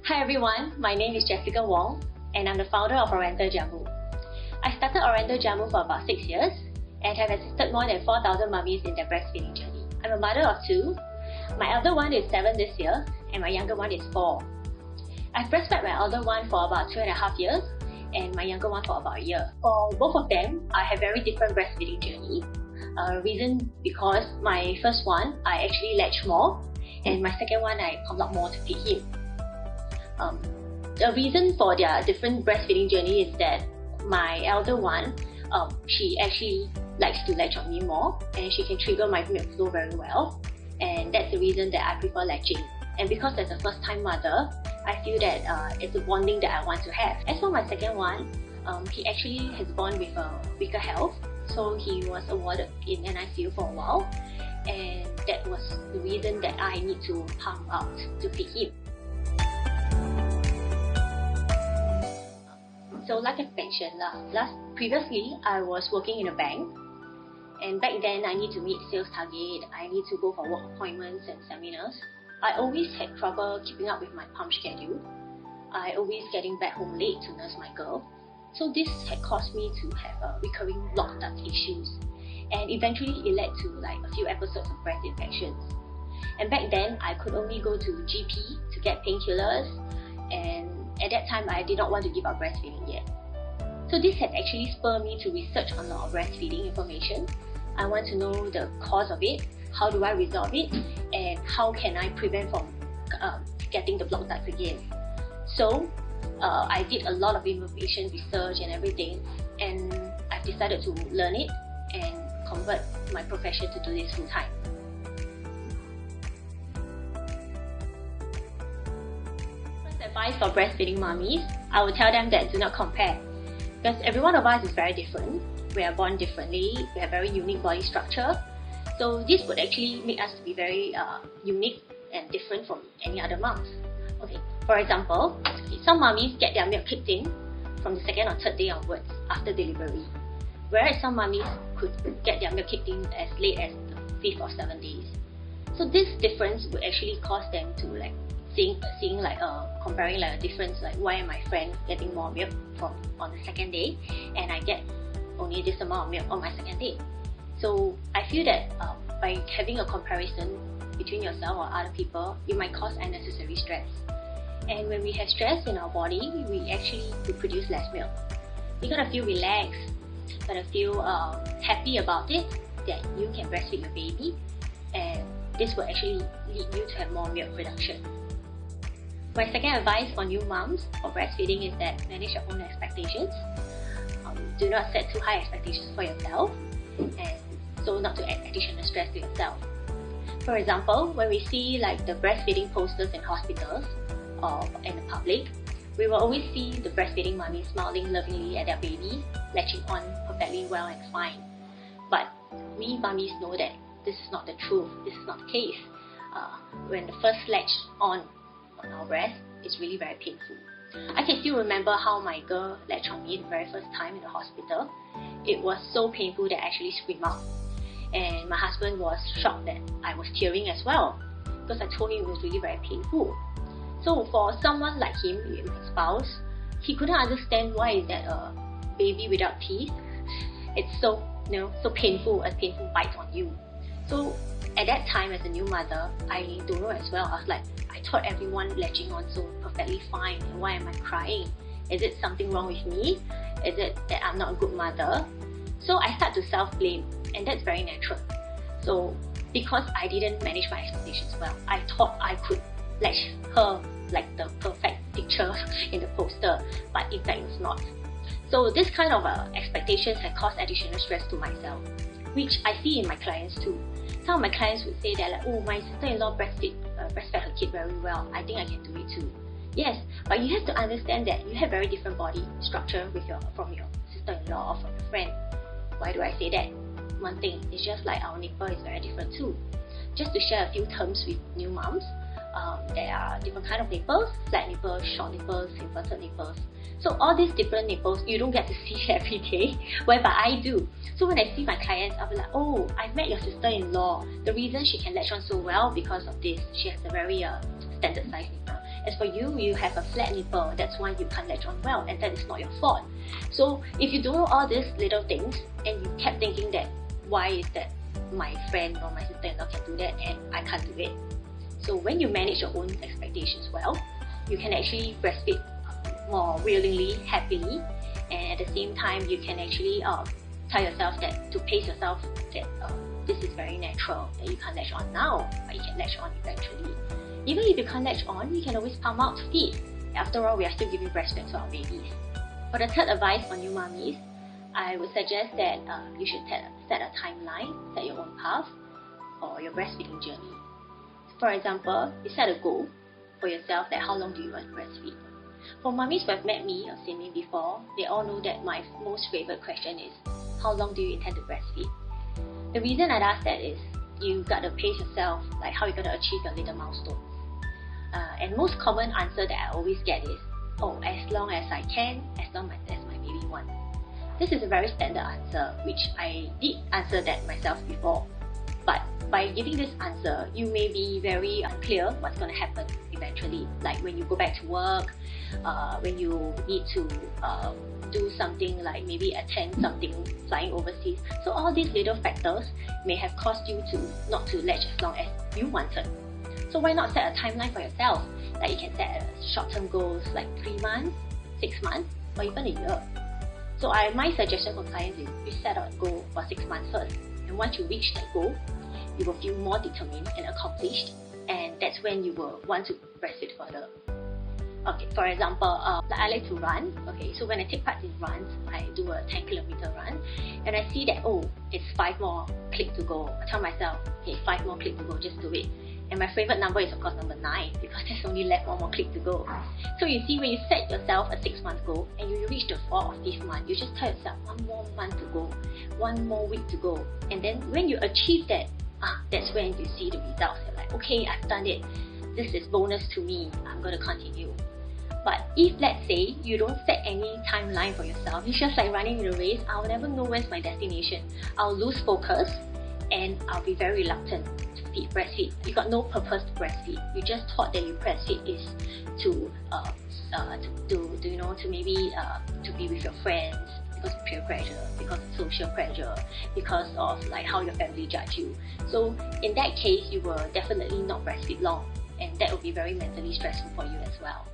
Hi everyone, my name is Jessica Wong and I'm the founder of Oriental Jamu. I started Oriental Jamu for about 6 years and have assisted more than 4,000 mummies in their breastfeeding journey. I'm a mother of 2. My elder one is 7 this year and my younger one is 4. I've breastfed my elder one for about 2.5 years and my younger one for about a year. For both of them, I have very different breastfeeding journey. Reason because my first one, I actually latch more, and my second one, I pump out more to feed him. The reason for their different breastfeeding journey is that my elder one, she actually likes to latch on me more and she can trigger my milk flow very well, and that's the reason that I prefer latching. And because as a first time mother, I feel that it's a bonding that I want to have. As for my second one, he actually has born with a weaker health, so he was awarded in NICU for a while, and that was the reason that I need to pump out to feed him. So like I mentioned, previously I was working in a bank, and back then I need to meet sales target, I need to go for work appointments and seminars. I always had trouble keeping up with my pump schedule. I always getting back home late to nurse my girl. So this had caused me to have recurring blocked duct issues, and eventually it led to like a few episodes of breast infections. And back then I could only go to GP to get painkillers, and at that time I did not want to give up breastfeeding yet. So this had actually spurred me to research on a lot of breastfeeding information. I want to know the cause of it, how do I resolve it, and how can I prevent from getting the blocked ducts again. So I did a lot of information research and everything, and I've decided to learn it and convert my profession to do this full time. First advice for breastfeeding mummies, I will tell them that do not compare, because every one of us is very different. We are born differently, we have very unique body structure, so this would actually make us to be very unique and different from any other moms. Okay, for example, some mummies get their milk kicked in from the 2nd or 3rd day onwards after delivery, whereas some mummies could get their milk kicked in as late as the 5th or 7th days. So this difference would actually cause them to like seeing like comparing like a difference, like why am my friend getting more milk from on the 2nd day and I get only this amount of milk on my 2nd day. So I feel that by having a comparison between yourself or other people, it might cause unnecessary stress. And when we have stress in our body, we actually produce less milk. You're gonna feel relaxed, you're gonna feel happy about it, that you can breastfeed your baby, and this will actually lead you to have more milk production. My second advice for new moms for breastfeeding is that manage your own expectations. Do not set too high expectations for yourself, and so not to add additional stress to yourself. For example, when we see like the breastfeeding posters in hospitals or in the public, we will always see the breastfeeding mummy smiling lovingly at their baby, latching on perfectly well and fine. But we mummies know that this is not the truth, this is not the case. When the first latch on our breast, it's really very painful. I can still remember how my girl latched on me the very first time in the hospital. It was so painful that I actually screamed out. And my husband was shocked that I was tearing as well, because I told him it was really very painful. So for someone like him, my spouse, he couldn't understand why is that a baby without teeth, it's so so painful, a painful bite on you. So at that time as a new mother, I don't know as well. I was like, I thought everyone latching on so perfectly fine, and why am I crying? Is it something wrong with me? Is it that I'm not a good mother? So I start to self-blame, and that's very natural. So because I didn't manage my expectations well, I thought I could latch her like the perfect picture in the poster, but in fact it's not. So this kind of expectations have caused additional stress to myself, which I see in my clients too. Some of my clients would say that like, oh, my sister-in-law breastfed her kid very well, I think I can do it too. Yes, but you have to understand that you have very different body structure from your sister-in-law or from your friend. Why do I say that? One thing, it's just like our nipple is very different too. Just to share a few terms with new moms, there are different kind of nipples, flat nipples, short nipples, inverted nipples. So all these different nipples, you don't get to see every day, whereby I do. So when I see my clients, I'll be like, oh, I've met your sister-in-law. The reason she can latch on so well because of this. She has a very standard size nipple. As for you, you have a flat nipple, that's why you can't latch on well, and that is not your fault. So if you don't know all these little things and you kept thinking that why is that my friend or my sister-in-law can do that and I can't do it. So when you manage your own expectations well, you can actually breastfeed more willingly, happily, and at the same time you can actually tell yourself that to pace yourself that this is very natural, that you can't latch on now, but you can latch on eventually. Even if you can't latch on, you can always pump out to feed. After all, we are still giving breast milk to our babies. For the third advice for new mummies, I would suggest that you should set a timeline, set your own path for your breastfeeding journey. For example, you set a goal for yourself that how long do you want to breastfeed. For mummies who have met me or seen me before, they all know that my most favorite question is, how long do you intend to breastfeed? The reason I'd ask that is, you gotta pace yourself, like how you're gonna achieve your little milestones. And most common answer that I always get is, oh, as long as I can, as long as my baby wants. This is a very standard answer, which I did answer that myself before. But by giving this answer, you may be very unclear what's going to happen eventually. Like when you go back to work, when you need to do something like maybe attend something flying overseas. So all these little factors may have caused you to not to latch as long as you wanted. So why not set a timeline for yourself? Like you can set short-term goals like 3 months, 6 months, or even a year. So my suggestion for clients is you set a goal for 6 months first. And once you reach that goal, you will feel more determined and accomplished, and that's when you will want to breastfeed further. Okay, for example, I like to run. Okay, so when I take part in runs, I do a 10-kilometer run, and I see that, oh, it's 5 more clicks to go. I tell myself, okay, 5 more clicks to go, just do it. And my favorite number is of course number 9, because there's only left 1 more click to go. So you see, when you set yourself a 6-month goal and you reach the 4th or 5th month, you just tell yourself 1 more month to go, 1 more week to go. And then when you achieve that, that's when you see the results. You're like, okay, I've done it. This is bonus to me. I'm going to continue. But if, let's say, you don't set any timeline for yourself, it's just like running in a race, I'll never know where's my destination. I'll lose focus and I'll be very reluctant to breastfeed. You got no purpose to breastfeed. You just thought that you breastfeed is to be with your friends, because of peer pressure, because of social pressure, because of like how your family judge you. So in that case, you will definitely not breastfeed long, and that will be very mentally stressful for you as well.